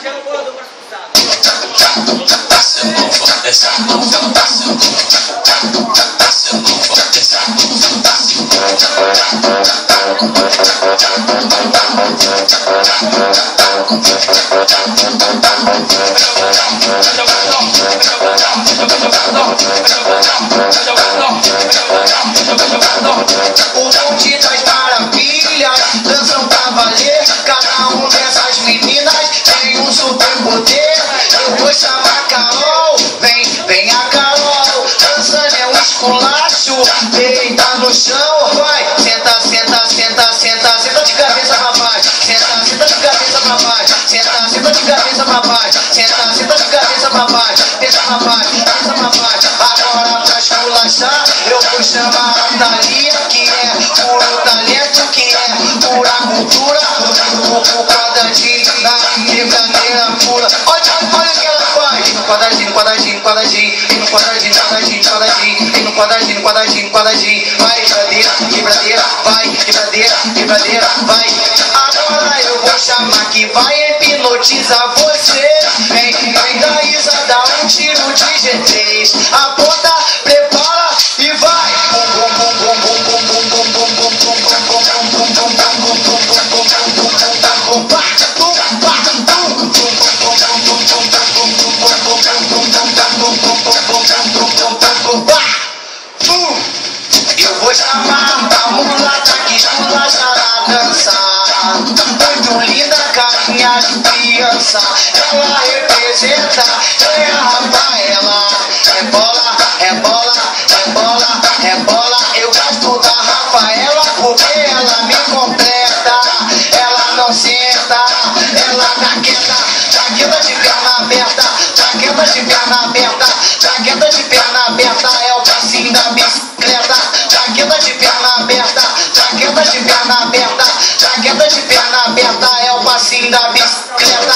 O bonde das maravilhas dançam pra valer. Cada um dessas meninas tem um superpoder. Eu vou chamar Carol, vem a Carol. Dançando é um esculacho, deita no chão. Vai, senta, senta, senta, senta. Senta de cabeça, rapaz. Senta, senta de cabeça, rapaz. Senta, senta de cabeça, rapaz. Senta, senta de cabeça, rapaz. Pensa, rapaz, pensa, rapaz. Agora pra esculachar, eu vou chamar a Thalia, que é puro talento, que é pura cultura. O quadradinho da brincadeira pura. Olha o que ela faz. No quadradinho, quadradinho, quadradinho. E no quadradinho, quadradinho, quadradinho. E no quadradinho, quadradinho, quadradinho. Vai, quebradeira, quebradeira. Vai, quebradeira, quebradeira. Vai. Agora eu vou chamar que vai hipnotizar você. Vem da Isa, dá um tiro de G3. Aponta, prepara e vai. Eu vou chamar a mulata que esculacha na dança. Muito linda, carinha de criança. Ela representa, é a Rafaela. Rebola, rebola, rebola, rebola. Eu gosto da Rafaela porque ela me completa. Ela não senta, ela dá queda de perna aberta. Dá queda de perna aberta, dá queda de perna aberta. É o passinho da bicicleta. Dá queda de perna aberta, dá queda de perna aberta. Dá queda de perna aberta, é o passinho da bicicleta.